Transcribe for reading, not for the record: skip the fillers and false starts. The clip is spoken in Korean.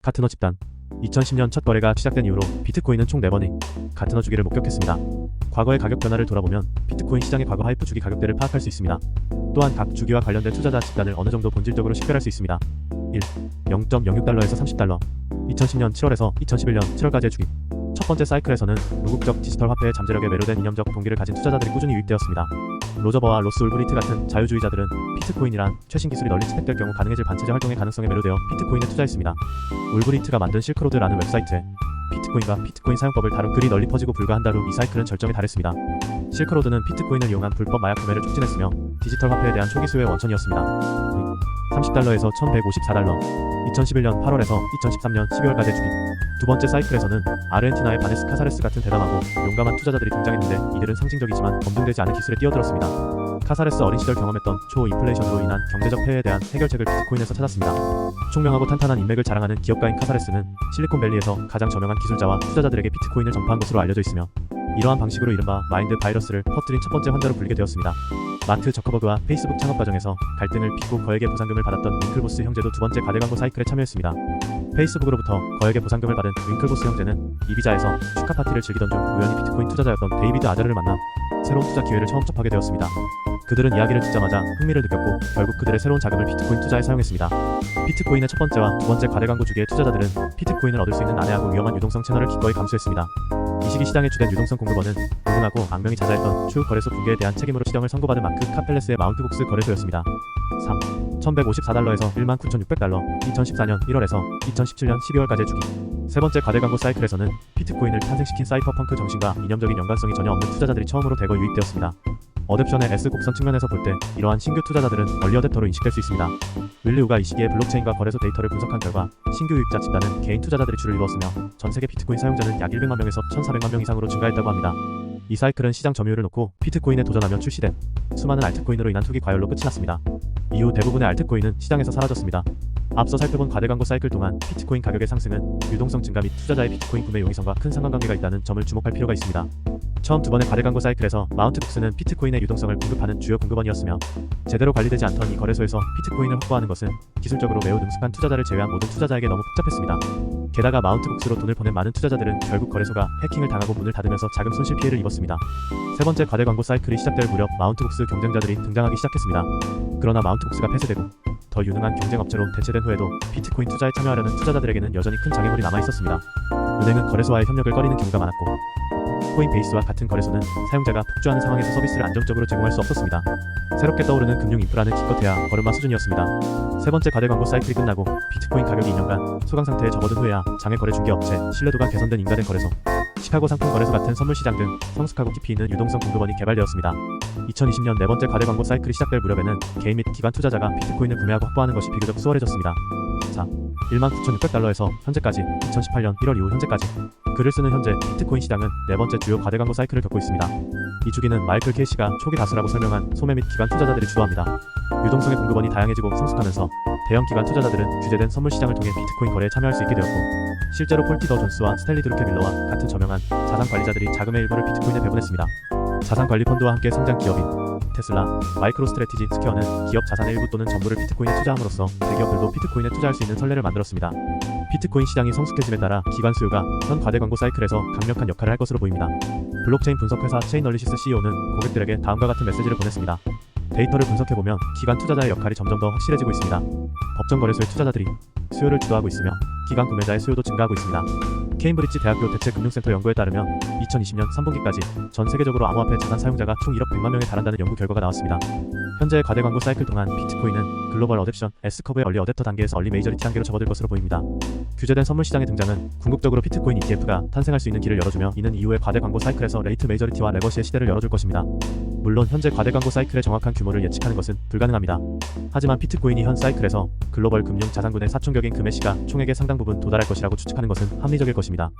카트너 집단. 2010년 첫 거래가 시작된 이후로 비트코인은 총 4번의 카트너 주기를 목격했습니다. 과거의 가격 변화를 돌아보면 비트코인 시장의 과거 하이프 주기 가격대를 파악할 수 있습니다. 또한 각 주기와 관련된 투자자 집단을 어느 정도 본질적으로 식별할 수 있습니다. 1. 0.06달러에서 30달러. 2010년 7월에서 2011년 7월까지의 주기. 첫 번째 사이클에서는 무국적 디지털 화폐의 잠재력에 매료된 이념적 동기를 가진 투자자들이 꾸준히 유입되었습니다. 로저버와 로스 울브리트 같은 자유주의자들은 비트코인이란 최신 기술이 널리 채택될 경우 가능해질 반체제 활동의 가능성에 매료되어 비트코인에 투자했습니다. 울브리트가 만든 실크로드라는 웹사이트에 비트코인과 비트코인 사용법을 다룬 글이 널리 퍼지고 불과 한 달 후 이 사이클은 절정에 달했습니다. 실크로드는 비트코인을 이용한 불법 마약 구매를 촉진했으며 디지털 화폐에 대한 초기 수요의 원천이었습니다. 30달러에서 1154달러. 2011년 8월에서 2013년 12월까지의 주기. 두 번째 사이클에서는 아르헨티나의 바네스 카사레스 같은 대담하고 용감한 투자자들이 등장했는데 이들은 상징적이지만 검증되지 않은 기술에 뛰어들었습니다. 카사레스 어린 시절 경험했던 초인플레이션으로 인한 경제적 폐해에 대한 해결책을 비트코인에서 찾았습니다. 총명하고 탄탄한 인맥을 자랑하는 기업가인 카사레스는 실리콘밸리에서 가장 저명한 기술자와 투자자들에게 비트코인을 전파한 것으로 알려져 있으며 이러한 방식으로 이른바 마인드 바이러스를 퍼뜨린 첫 번째 환자로 불리게 되었습니다. 마크 저커버그와 페이스북 창업 과정에서 갈등을 빚고 거액의 보상금을 받았던 윙클보스 형제도 두 번째 가대광고 사이클에 참여했습니다. 페이스북으로부터 거액의 보상금을 받은 윙클보스 형제는 이비자에서 축하 파티를 즐기던 중 우연히 비트코인 투자자였던 데이비드 아자르를 만나 새로운 투자 기회를 처음 접하게 되었습니다. 그들은 이야기를 듣자마자 흥미를 느꼈고 결국 그들의 새로운 자금을 비트코인 투자에 사용했습니다. 비트코인의 첫 번째와 두 번째 가대광고 주기의 투자자들은 비트코인을 얻을 수 있는 난해하고 위험한 유동성 채널을 기꺼이 감수했습니다. 이 시기 시장의 주된 유동성 공급원은 무능하고 악명이 자자했던 추후 거래소 붕괴에 대한 책임으로 시정을 선고받은 마크 카펠레스의 마운트국스 거래소였습니다. 3. 1154달러에서 19,600달러. 2014년 1월에서 2017년 12월까지의 주기. 세 번째 가대광고 사이클에서는 비트코인을 탄생시킨 사이퍼펑크 정신과 이념적인 연관성이 전혀 없는 투자자들이 처음으로 대거 유입되었습니다. 어댑션의 S 곡선 측면에서 볼 때 이러한 신규 투자자들은 얼리 어댑터로 인식될 수 있습니다. 윌리 우가 이 시기에 블록체인과 거래소 데이터를 분석한 결과 신규 유입자 집단은 개인 투자자들이 주를 이루었으며 전 세계 비트코인 사용자는 약 100만 명에서 1,400만 명 이상으로 증가했다고 합니다. 이 사이클은 시장 점유율을 놓고 비트코인에 도전하며 출시된 수많은 알트코인으로 인한 투기 과열로 끝이 났습니다. 이후 대부분의 알트코인은 시장에서 사라졌습니다. 앞서 살펴본 가대광고 사이클 동안 비트코인 가격의 상승은 유동성 증가 및 투자자의 비트코인 구매 용이성과 큰 상관관계가 있다는 점을 주목할 필요가 있습니다. 처음 두 번의 가대광고 사이클에서 마운트북스는 비트코인의 유동성을 공급하는 주요 공급원이었으며 제대로 관리되지 않던 이 거래소에서 비트코인을 확보하는 것은 기술적으로 매우 능숙한 투자자를 제외한 모든 투자자에게 너무 복잡했습니다. 게다가 마운트북스로 돈을 보낸 많은 투자자들은 결국 거래소가 해킹을 당하고 문을 닫으면서 자금 손실 피해를 입었습니다. 세 번째 가대광고 사이클이 시작될 무렵 마운트북스 경쟁자들이 등장하기 시작했습니다. 그러나 마운트북스가 폐쇄되고 더 유능한 경쟁업체로 대체된 후에도 비트코인 투자에 참여하려는 투자자들에게는 여전히 큰 장애물이 남아있었습니다. 은행은 거래소와의 협력을 꺼리는 경우가 많았고 코인베이스와 같은 거래소는 사용자가 폭주하는 상황에서 서비스를 안정적으로 제공할 수 없었습니다. 새롭게 떠오르는 금융 인프라는 기껏해야 걸음마 수준이었습니다. 세 번째 가대광고 사이클이 끝나고 비트코인 가격이 2년간 소강 상태에 접어든 후에야 장외 거래 중개업체, 신뢰도가 개선된 인가된 거래소, 시카고 상품 거래소 같은 선물 시장 등 성숙하고 깊이 있는 유동성 공급원이 개발되었습니다. 2020년 네 번째 가대광고 사이클이 시작될 무렵에는 개인 및 기관 투자자가 비트코인을 구매하고 확보하는 것이 비교적 수월해졌습니다. 자, 19,600달러에서 현재까지 2018년 1월 이후 현재까지 글을 쓰는 현재 비트코인 시장은 네 번째 주요 가대광고 사이클을 겪고 있습니다. 이 주기는 마이클 케이시가 초기 다수라고 설명한 소매 및 기관 투자자들이 주도합니다. 유동성의 공급원이 다양해지고 성숙하면서 대형 기관 투자자들은 규제된 선물 시장을 통해 비트코인 거래에 참여할 수 있게 되었고 실제로 폴티 더 존스와 스탠리 드루케 밀러와 같은 저명한 자산 관리자들이 자금의 일부를 비트코인에 배분했습니다. 자산 관리 펀드와 함께 성장 기업인 테슬라, 마이크로 스트래티지 스퀘어는 기업 자산의 일부 또는 전부를 비트코인에 투자함으로써 대기업들도 비트코인에 투자할 수 있는 선례를 만들었습니다. 비트코인 시장이 성숙해짐에 따라 기관 수요가 현 가대광고 사이클에서 강력한 역할을 할 것으로 보입니다. 블록체인 분석 회사 체인널리시스 CEO는 고객들에게 다음과 같은 메시지를 보냈습니다. 데이터를 분석해보면 기관 투자자의 역할이 점점 더 확실해지고 있습니다. 법정 거래소의 투자자들이 수요를 주도하고 있으며 기관 구매자의 수요도 증가하고 있습니다. 케임브리지 대학교 대체금융센터 연구에 따르면 2020년 3분기까지 전 세계적으로 암호화폐 자산 사용자가 총 1억 100만 명에 달한다는 연구 결과가 나왔습니다. 현재 가대광고 사이클 동안 비트코인은 글로벌 어댑션 S커브의 얼리 어댑터 단계에서 얼리 메이저리티 단계로 접어들 것으로 보입니다. 규제된 선물 시장의 등장은 궁극적으로 비트코인 ETF가 탄생할 수 있는 길을 열어주며 이는 이후의 가대광고 사이클에서 레이트 메이저리티와 레거시의 시대를 열어줄 것입니다. 물론 현재 가대광고 사이클의 정확한 규모를 예측하는 것은 불가능합니다. 하지만 비트코인이 현 사이클에서 글로벌 금융 자산군의 사총격인 금의 시가 총액의 상당 부분 도달할 것이라고 추측하는 것은 합리적일 것입니다.